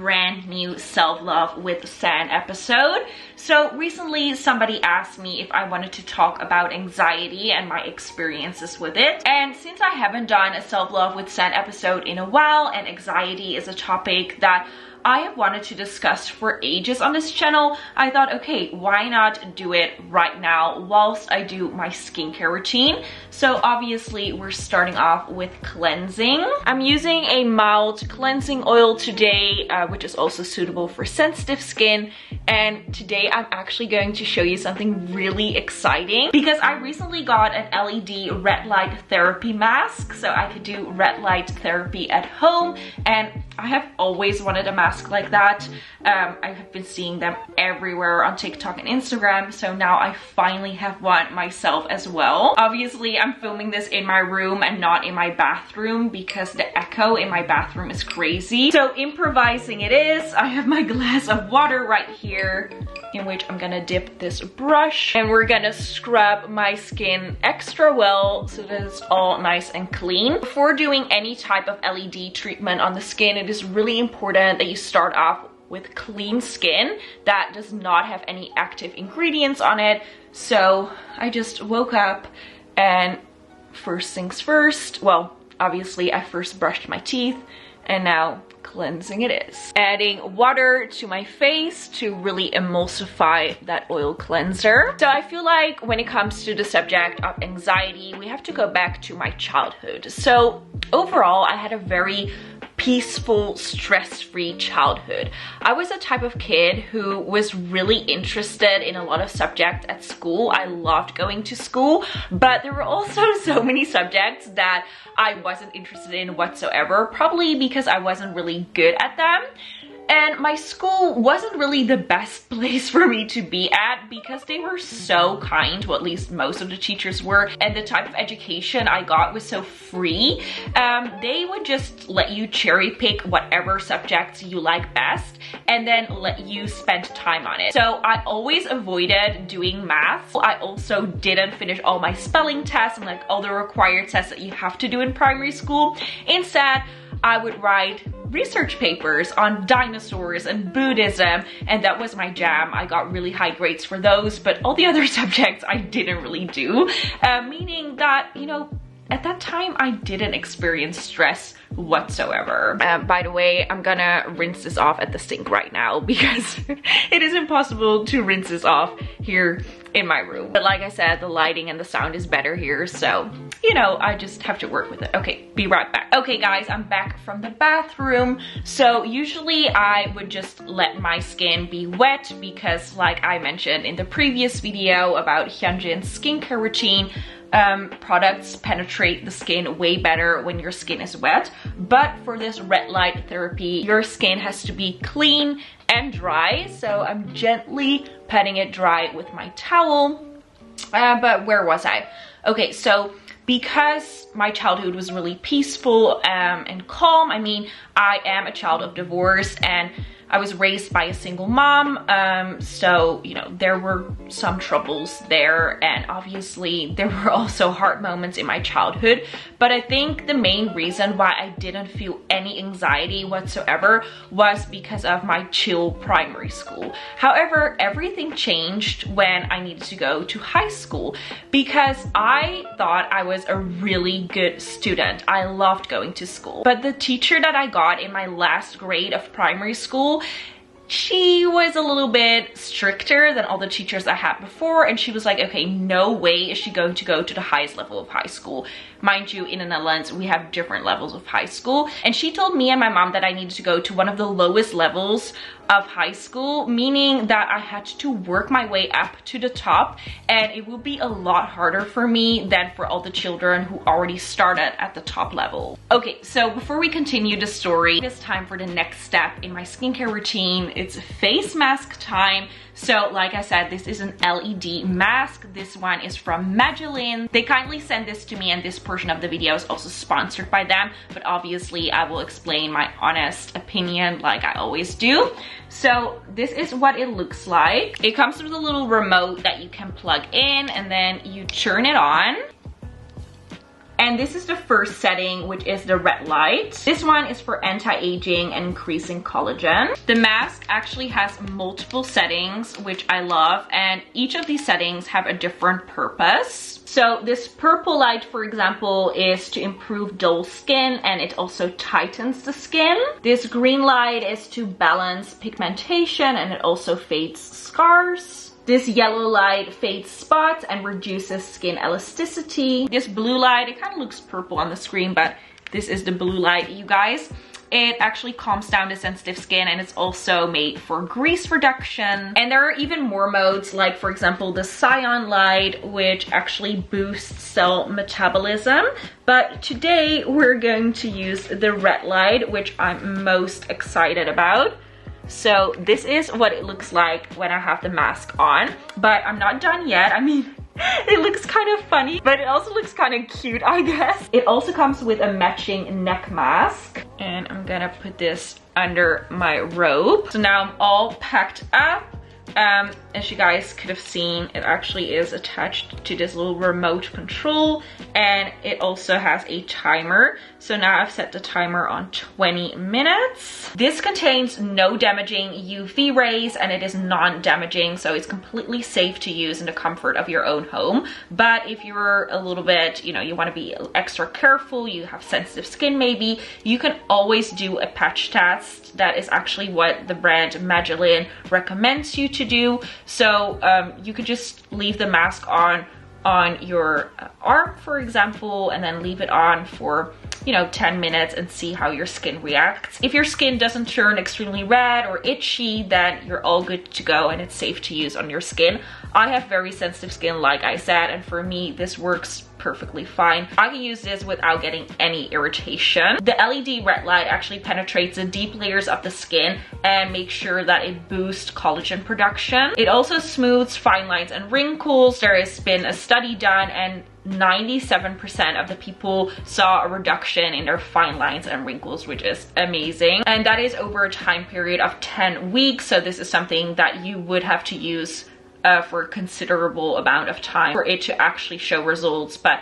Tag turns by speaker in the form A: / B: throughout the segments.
A: brand new self-love with San episode. So recently somebody asked me if I wanted to talk about anxiety and my experiences with it. And since I haven't done a self-love with San episode in a while, and anxiety is a topic that I have wanted to discuss for ages on this channel, I thought, okay, why not do it right now whilst I do my skincare routine. So obviously we're starting off with cleansing. I'm using a mild cleansing oil today, which is also suitable for sensitive skin. And today I'm actually going to show you something really exciting because I recently got an LED red light therapy mask, so I could do red light therapy at home. And I have always wanted a mask like that. I have been seeing them everywhere on TikTok and Instagram, so now I finally have one myself as well. Obviously I'm filming this in my room and not in my bathroom because the echo in my bathroom is crazy. So improvising it is. I have my glass of water right here in which I'm gonna dip this brush, and we're gonna scrub my skin extra well so that it's all nice and clean. Before doing any type of LED treatment on the skin, it is really important that you start off with clean skin that does not have any active ingredients on it. So I just woke up and first things first, well, obviously I first brushed my teeth and now cleansing it is. Adding water to my face to really emulsify that oil cleanser. So I feel like when it comes to the subject of anxiety, we have to go back to my childhood. So overall, I had a very peaceful, stress-free childhood. I was a type of kid who was really interested in a lot of subjects at school. I loved going to school, but there were also so many subjects that I wasn't interested in whatsoever, probably because I wasn't really good at them. And my school wasn't really the best place for me to be at because they were so kind, well, at least most of the teachers were, and the type of education I got was so free. They would just let you cherry pick whatever subjects you like best and then let you spend time on it. So I always avoided doing math. I also didn't finish all my spelling tests and like all the required tests that you have to do in primary school. Instead, I would write research papers on dinosaurs and Buddhism, and that was my jam. I got really high grades for those, but all the other subjects I didn't really do, meaning that, you know, at that time I didn't experience stress whatsoever. By the way, I'm gonna rinse this off at the sink right now because it is impossible to rinse this off here in my room. But like I said, the lighting and the sound is better here, so you know, I just have to work with it. Okay, be right back. Okay guys, I'm back from the bathroom. So usually I would just let my skin be wet because like I mentioned in the previous video about Hyunjin's skincare routine, products penetrate the skin way better when your skin is wet. But for this red light therapy, your skin has to be clean and dry. So I'm gently patting it dry with my towel. But where was I? Okay, so because my childhood was really peaceful and calm, I mean, I am a child of divorce and I was raised by a single mom, so, you know, there were some troubles there, and obviously there were also hard moments in my childhood, but I think the main reason why I didn't feel any anxiety whatsoever was because of my chill primary school. However, everything changed when I needed to go to high school because I thought I was a really good student. I loved going to school, but the teacher that I got in my last grade of primary school, she was a little bit stricter than all the teachers I had before, and she was like, okay, no way is she going to go to the highest level of high school. Mind you, in the Netherlands, we have different levels of high school, and she told me and my mom that I needed to go to one of the lowest levels of high school, meaning that I had to work my way up to the top, and it would be a lot harder for me than for all the children who already started at the top level. Okay, so before we continue the story, it's time for the next step in my skincare routine. It's face mask time. So like I said, this is an LED mask. This one is from Magdalene. They kindly sent this to me, and this portion of the video is also sponsored by them, but obviously I will explain my honest opinion like I always do. So this is what it looks like. It comes with a little remote that you can plug in, and then you turn it on. And this is the first setting, which is the red light. This one is for anti-aging and increasing collagen. The mask actually has multiple settings, which I love, and each of these settings have a different purpose. So this purple light, for example, is to improve dull skin, and it also tightens the skin. This green light is to balance pigmentation, and it also fades scars. This yellow light fades spots and reduces skin elasticity. This blue light, it kind of looks purple on the screen, but this is the blue light, you guys. It actually calms down the sensitive skin, and it's also made for grease reduction. And there are even more modes, like for example the cyan light, which actually boosts cell metabolism. But today we're going to use the red light, which I'm most excited about. So this is what it looks like when I have the mask on, but I'm not done yet. I mean, it looks kind of funny, but it also looks kind of cute, I guess. It also comes with a matching neck mask, and I'm gonna put this under my robe. So now I'm all packed up. As you guys could have seen, it actually is attached to this little remote control, and it also has a timer. So now I've set the timer on 20 minutes. This contains no damaging UV rays, and it is non-damaging, so it's completely safe to use in the comfort of your own home. But if you're a little bit, you want to be extra careful, you have sensitive skin maybe, you can always do a patch test. That is actually what the brand Magdalene recommends you to do. So you could just leave the mask on your arm, for example, and then leave it on for 10 minutes and see how your skin reacts. If your skin doesn't turn extremely red or itchy, then you're all good to go and it's safe to use on your skin. I have very sensitive skin, like I said, and for me this works perfectly fine. I can use this without getting any irritation. The LED red light actually penetrates the deep layers of the skin and makes sure that it boosts collagen production. It also smooths fine lines and wrinkles. There has been a study done, and 97% of the people saw a reduction in their fine lines and wrinkles, which is amazing. And that is over a time period of 10 weeks. So this is something that you would have to use for a considerable amount of time for it to actually show results. But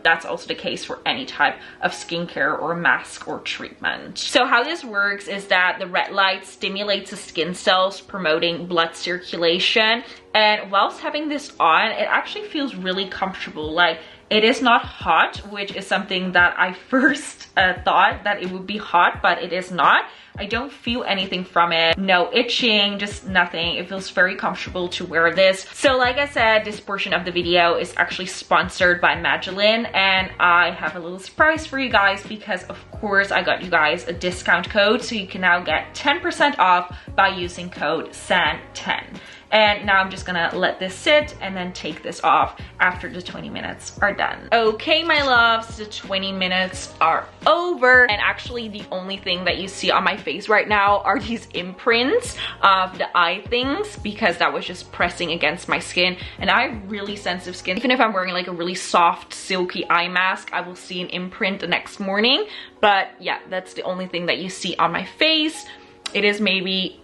A: that's also the case for any type of skincare or mask or treatment. So how this works is that the red light stimulates the skin cells, promoting blood circulation. And whilst having this on, it actually feels really comfortable. Like, it is not hot, which is something that I first thought that it would be hot, but it is not. I don't feel anything from it. No itching, just nothing. It feels very comfortable to wear this. So like I said, this portion of the video is actually sponsored by Magdalene, and I have a little surprise for you guys because of course I got you guys a discount code, so you can now get 10% off by using code SAN10. And now I'm just gonna let this sit and then take this off after the 20 minutes are done. Okay, my loves, the 20 minutes are over. And actually the only thing that you see on my face right now are these imprints of the eye things, because that was just pressing against my skin. And I have really sensitive skin. Even if I'm wearing like a really soft, silky eye mask, I will see an imprint the next morning. But yeah, that's the only thing that you see on my face. It is maybe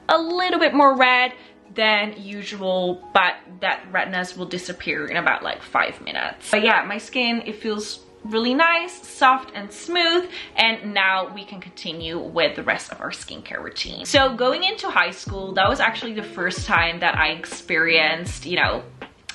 A: a little bit more red than usual, but that redness will disappear in about like 5 minutes. But yeah, my skin, it feels really nice, soft and smooth. And now we can continue with the rest of our skincare routine. So going into high school, that was actually the first time that I experienced,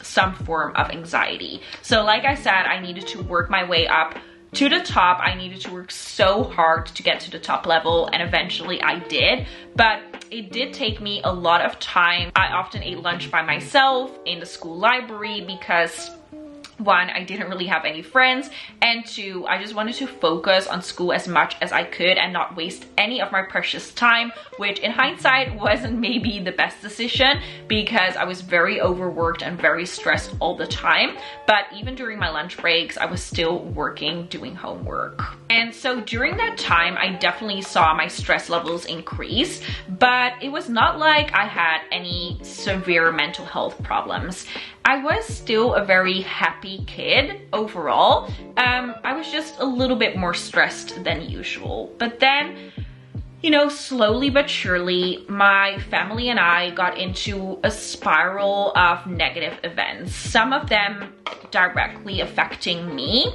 A: some form of anxiety. So like I said, I needed to work my way up to the top. I needed to work so hard to get to the top level, and eventually I did. But it did take me a lot of time. I often ate lunch by myself in the school library because, one, I didn't really have any friends, and two, I just wanted to focus on school as much as I could and not waste any of my precious time, which in hindsight wasn't maybe the best decision because I was very overworked and very stressed all the time. But even during my lunch breaks, I was still working, doing homework. And so during that time, I definitely saw my stress levels increase, but it was not like I had any severe mental health problems. I was still a very happy kid overall. I was just a little bit more stressed than usual. But then you know, slowly but surely, my family and I got into a spiral of negative events. Some of them directly affecting me,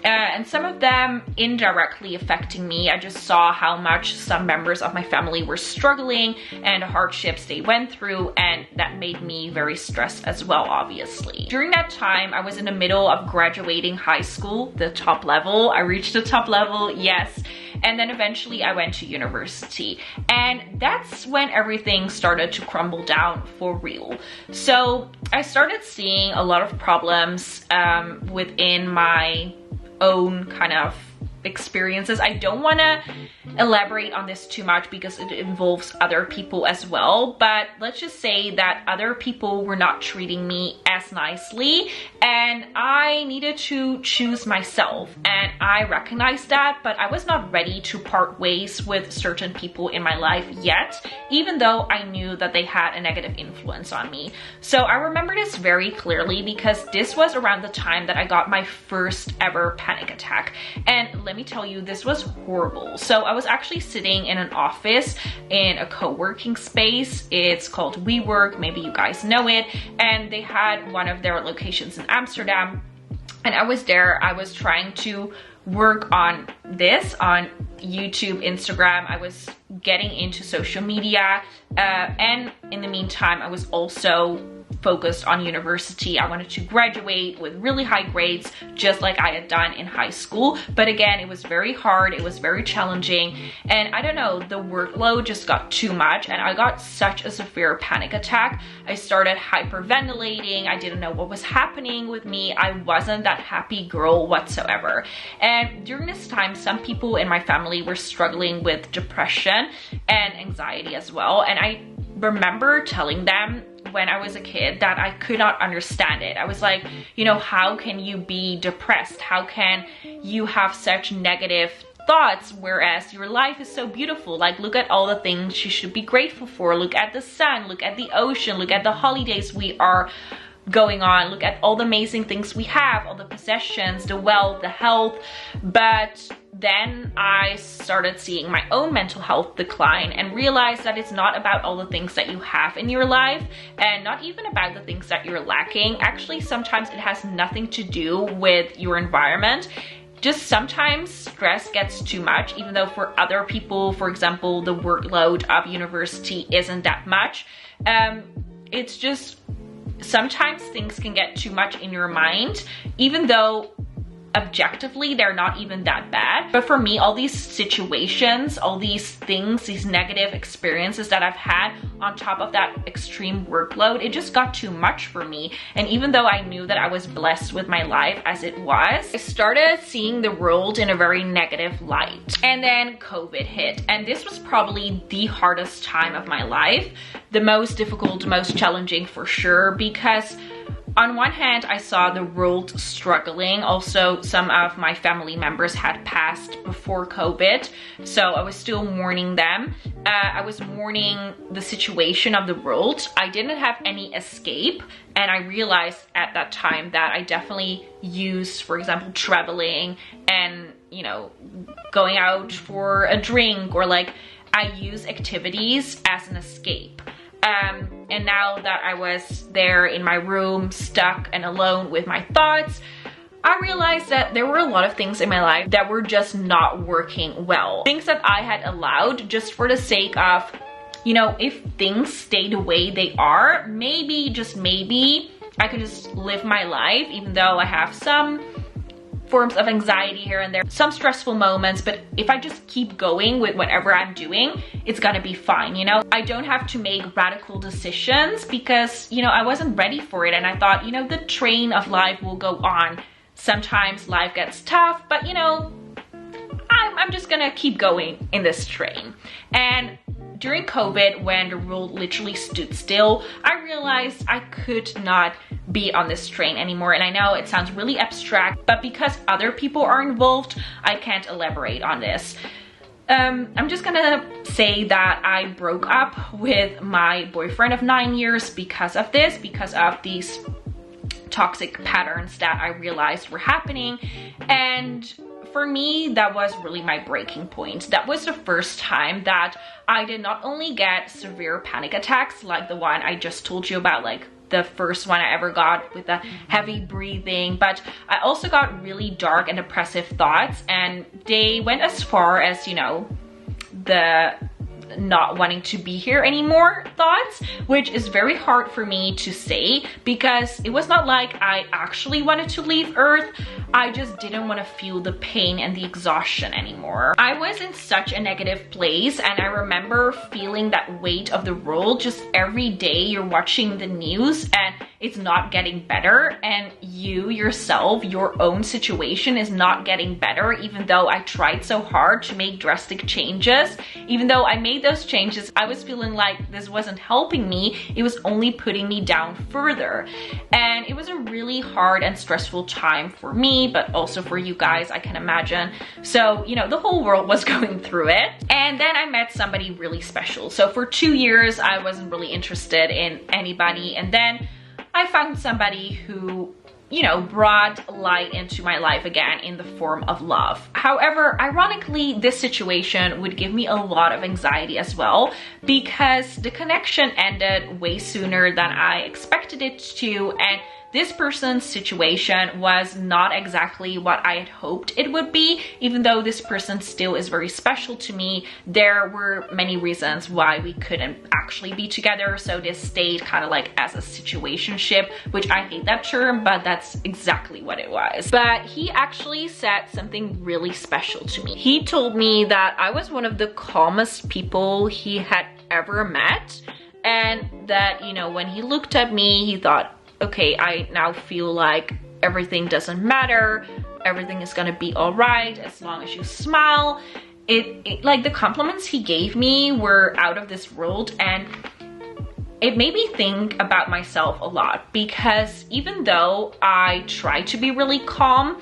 A: and some of them indirectly affecting me. I just saw how much some members of my family were struggling and the hardships they went through, and that made me very stressed as well, obviously. During that time, I was in the middle of graduating high school, the top level. I reached the top level, yes. And then eventually I went to university, and that's when everything started to crumble down for real. So I started seeing a lot of problems within my own kind of experiences. I don't want to elaborate on this too much because it involves other people as well, but let's just say that other people were not treating me as nicely, and I needed to choose myself, and I recognized that, but I was not ready to part ways with certain people in my life yet, even though I knew that they had a negative influence on me. So I remember this very clearly because this was around the time that I got my first ever panic attack, and let me tell you, this was horrible. So I was actually sitting in an office in a co-working space. It's called WeWork, maybe you guys know it, and they had one of their locations in Amsterdam, and I was there. I was trying to work on this on YouTube, Instagram. I was getting into social media, and in the meantime I was also focused on university. I wanted to graduate with really high grades, just like I had done in high school. But again, it was very hard, it was very challenging, and I don't know, the workload just got too much, and I got such a severe panic attack. I started hyperventilating. I didn't know what was happening with me. I wasn't that happy girl whatsoever. And during this time, some people in my family were struggling with depression and anxiety as well, and I remember telling them when I was a kid that I could not understand it. I was like, you know, how can you be depressed? How can you have such negative thoughts, whereas your life is so beautiful? Like, look at all the things you should be grateful for. Look at the sun, look at the ocean, look at the holidays we are going on, look at all the amazing things we have, all the possessions, the wealth, the health. But then I started seeing my own mental health decline and realized that it's not about all the things that you have in your life, and not even about the things that you're lacking. Actually, sometimes it has nothing to do with your environment. Just sometimes stress gets too much, even though for other people, for example, the workload of university isn't that much. It's just sometimes things can get too much in your mind, even though objectively they're not even that bad. But for me, all these situations, all these things, these negative experiences that I've had on top of that extreme workload, it just got too much for me. And even though I knew that I was blessed with my life as it was, I started seeing the world in a very negative light. And then COVID hit, and this was probably the hardest time of my life, the most difficult, most challenging for sure, because on one hand, I saw the world struggling. Also, some of my family members had passed before COVID, so I was still mourning them. I was mourning the situation of the world. I didn't have any escape, and I realized at that time that I definitely used, for example, traveling and, you know, going out for a drink, or like I use activities as an escape. And now that I was there in my room, stuck and alone with my thoughts, I realized that there were a lot of things in my life that were just not working well. Things that I had allowed just for the sake of, you know, if things stay the way they are, maybe, just maybe, I could just live my life, even though I have some forms of anxiety here and there, some stressful moments, but if I just keep going with whatever I'm doing, it's gonna be fine, you know? I don't have to make radical decisions because, you know, I wasn't ready for it, and I thought, you know, the train of life will go on. Sometimes life gets tough, but, you know, I'm just gonna keep going in this train. And during COVID, when the world literally stood still, I realized I could not be on this train anymore. And I know it sounds really abstract, but because other people are involved, I can't elaborate on this. I'm just gonna say that I broke up with my boyfriend of 9 years because of this, because of these toxic patterns that I realized were happening. And for me, that was really my breaking point. That was the first time that I did not only get severe panic attacks like the one I just told you about, like the first one I ever got with the heavy breathing, but I also got really dark and depressive thoughts, and they went as far as, you know, the not wanting to be here anymore thoughts, which is very hard for me to say because it was not like I actually wanted to leave Earth. I just didn't want to feel the pain and the exhaustion anymore. I was in such a negative place, and I remember feeling that weight of the world. Just every day you're watching the news and it's not getting better, and you yourself, your own situation is not getting better, even though I tried so hard to make drastic changes. Even though I made those changes, I was feeling like this wasn't helping me. It was only putting me down further. And it was a really hard and stressful time for me, but also for you guys, I can imagine. So, you know, the whole world was going through it. And then I met somebody really special. So for 2 years, I wasn't really interested in anybody. And then I found somebody who, you know, brought light into my life again in the form of love. However, ironically, this situation would give me a lot of anxiety as well because the connection ended way sooner than I expected it to, and this person's situation was not exactly what I had hoped it would be. Even though this person still is very special to me, there were many reasons why we couldn't actually be together. So this stayed kind of like as a situationship, which I hate that term, but that's exactly what it was. But he actually said something really special to me. He told me that I was one of the calmest people he had ever met, and that, you know, when he looked at me, he thought, okay, I now feel like everything doesn't matter. Everything is gonna be all right as long as you smile. Like the compliments he gave me were out of this world, and it made me think about myself a lot because even though I tried to be really calm,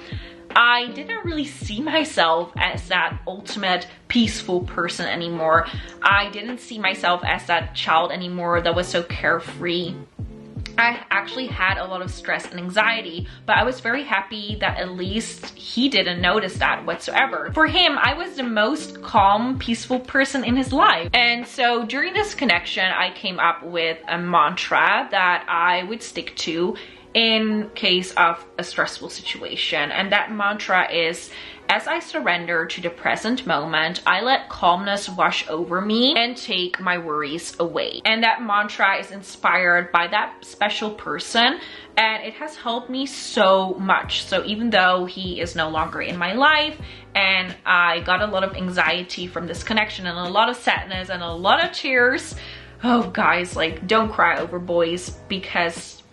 A: I didn't really see myself as that ultimate peaceful person anymore. I didn't see myself as that child anymore that was so carefree. I actually had a lot of stress and anxiety, but I was very happy that at least he didn't notice that whatsoever. For him, I was the most calm, peaceful person in his life. And so during this connection, I came up with a mantra that I would stick to in case of a stressful situation. And that mantra is, as I surrender to the present moment, I let calmness wash over me and take my worries away. And that mantra is inspired by that special person, and it has helped me so much. So even though he is no longer in my life, and I got a lot of anxiety from this connection and a lot of sadness and a lot of tears, oh guys, like don't cry over boys, because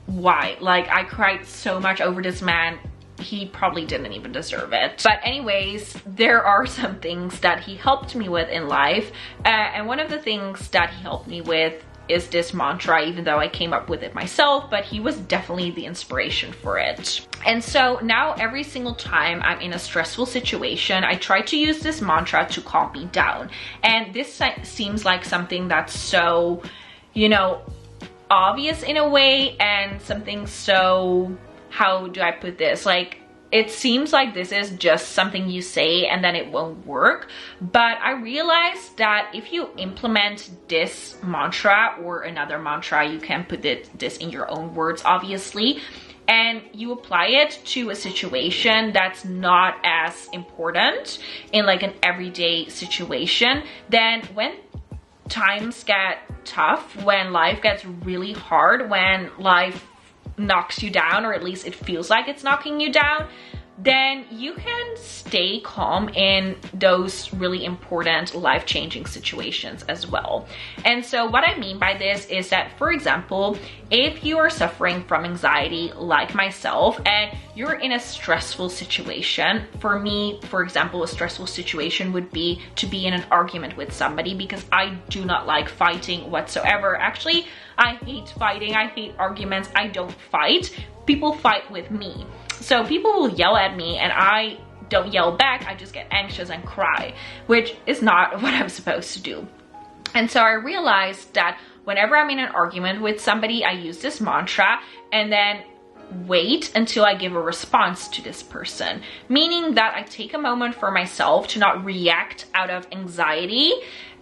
A: why? Like I cried so much over this man. He probably didn't even deserve it. But anyways, there are some things that he helped me with in life. And one of the things that he helped me with is this mantra, even though I came up with it myself, but he was definitely the inspiration for it. And so now every single time I'm in a stressful situation, I try to use this mantra to calm me down. And this seems like something that's so, you know, obvious in a way, and something so, how do I put this? Like, it seems like this is just something you say and then it won't work. But I realized that if you implement this mantra or another mantra, you can put this in your own words, obviously, and you apply it to a situation that's not as important in like an everyday situation, then when times get tough, when life gets really hard, when life knocks you down, or at least it feels like it's knocking you down, then you can stay calm in those really important life-changing situations as well. And so what I mean by this is that, for example, if you are suffering from anxiety like myself and you're in a stressful situation, for me, for example, a stressful situation would be to be in an argument with somebody, because I do not like fighting whatsoever. Actually, I hate fighting, I hate arguments, I don't fight. People fight with me. So people will yell at me and I don't yell back, I just get anxious and cry, which is not what I'm supposed to do. And so I realized that whenever I'm in an argument with somebody, I use this mantra, and then wait until I give a response to this person, meaning that I take a moment for myself to not react out of anxiety,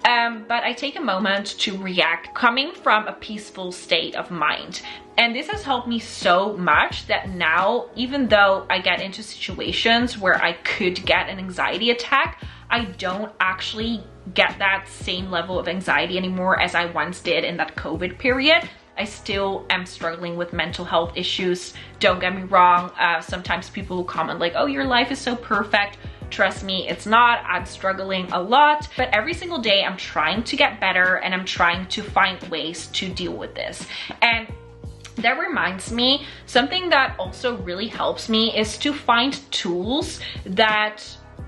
A: but I take a moment to react coming from a peaceful state of mind. And this has helped me so much that now, even though I get into situations where I could get an anxiety attack, I don't actually get that same level of anxiety anymore as I once did in that COVID period. I still am struggling with mental health issues. Don't get me wrong. Sometimes people will comment like, oh, your life is so perfect. Trust me, it's not. I'm struggling a lot, but every single day I'm trying to get better and I'm trying to find ways to deal with this. And that reminds me, something that also really helps me is to find tools that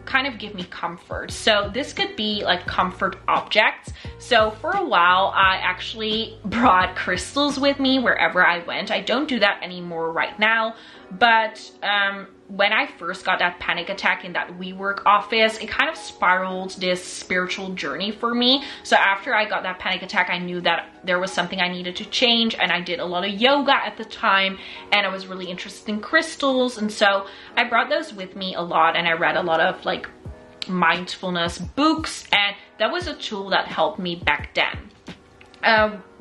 A: kind of give me comfort. So this could be like comfort objects. So for a while, I actually brought crystals with me wherever I went. I don't do that anymore right now, but when I first got that panic attack in that WeWork office, it kind of spiraled this spiritual journey for me. So after I got that panic attack, I knew that there was something I needed to change, and I did a lot of yoga at the time, and I was really interested in crystals, and so I brought those with me a lot, and I read a lot of like mindfulness books, and that was a tool that helped me back then.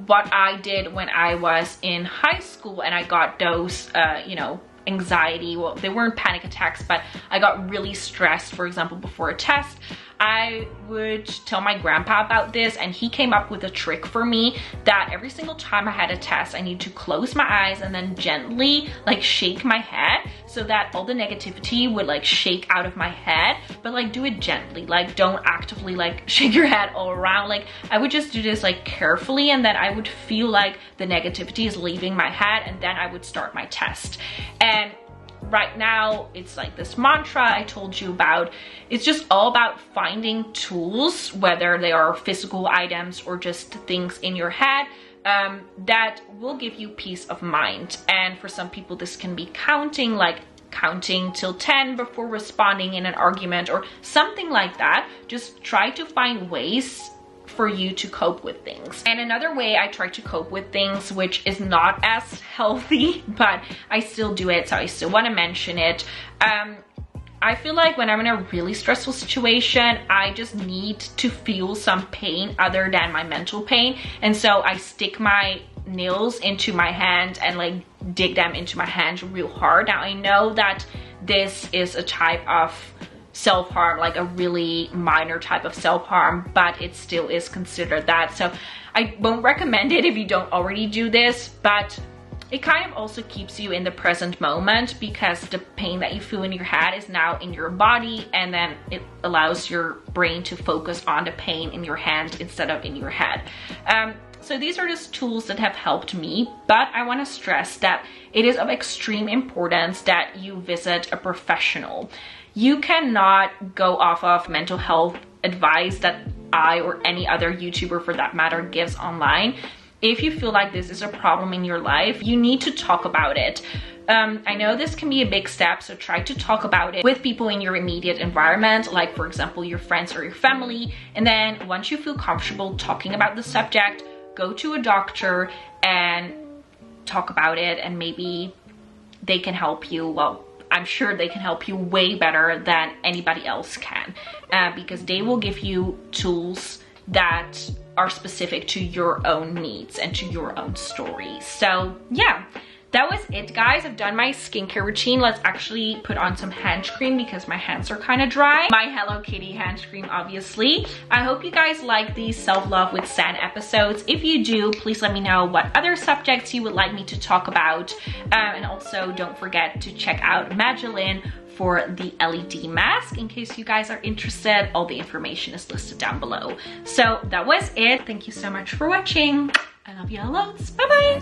A: What I did when I was in high school and I got those, you know, anxiety, well, they weren't panic attacks, but I got really stressed, for example, before a test, I would tell my grandpa about this, and he came up with a trick for me that every single time I had a test, I need to close my eyes and then gently like shake my head so that all the negativity would like shake out of my head, but like do it gently, like don't actively like shake your head all around. Like I would just do this like carefully, and then I would feel like the negativity is leaving my head, and then I would start my test. And right now it's like this mantra I told you about. It's just all about finding tools, whether they are physical items or just things in your head, that will give you peace of mind. And for some people this can be counting, like counting till 10 before responding in an argument or something like that. Just try to find ways for you to cope with things. And another way I try to cope with things, which is not as healthy, but I still do it, so I still want to mention it. I feel like when I'm in a really stressful situation, I just need to feel some pain other than my mental pain. And so I stick my nails into my hand and like dig them into my hand real hard. Now I know that this is a type of self-harm, like a really minor type of self-harm, but it still is considered that. So I won't recommend it if you don't already do this, but it kind of also keeps you in the present moment, because the pain that you feel in your head is now in your body, and then it allows your brain to focus on the pain in your hand instead of in your head. So these are just tools that have helped me, but I want to stress that it is of extreme importance that you visit a professional. You cannot go off of mental health advice that I or any other YouTuber for that matter gives online. If you feel like this is a problem in your life, you need to talk about it. I know this can be a big step, so try to talk about it with people in your immediate environment, like for example your friends or your family, and then once you feel comfortable talking about the subject, go to a doctor and talk about it, and maybe they can help you. Well, I'm sure they can help you way better than anybody else can, because they will give you tools that are specific to your own needs and to your own story. So yeah, that was it, guys. I've done my skincare routine. Let's actually put on some hand cream because my hands are kind of dry. My Hello Kitty hand cream, obviously. I hope you guys like these self-love with San episodes. If you do, please let me know what other subjects you would like me to talk about. And also don't forget to check out Magdalene for the LED mask in case you guys are interested. All the information is listed down below. So that was it. Thank you so much for watching. I love you all loads. Bye bye.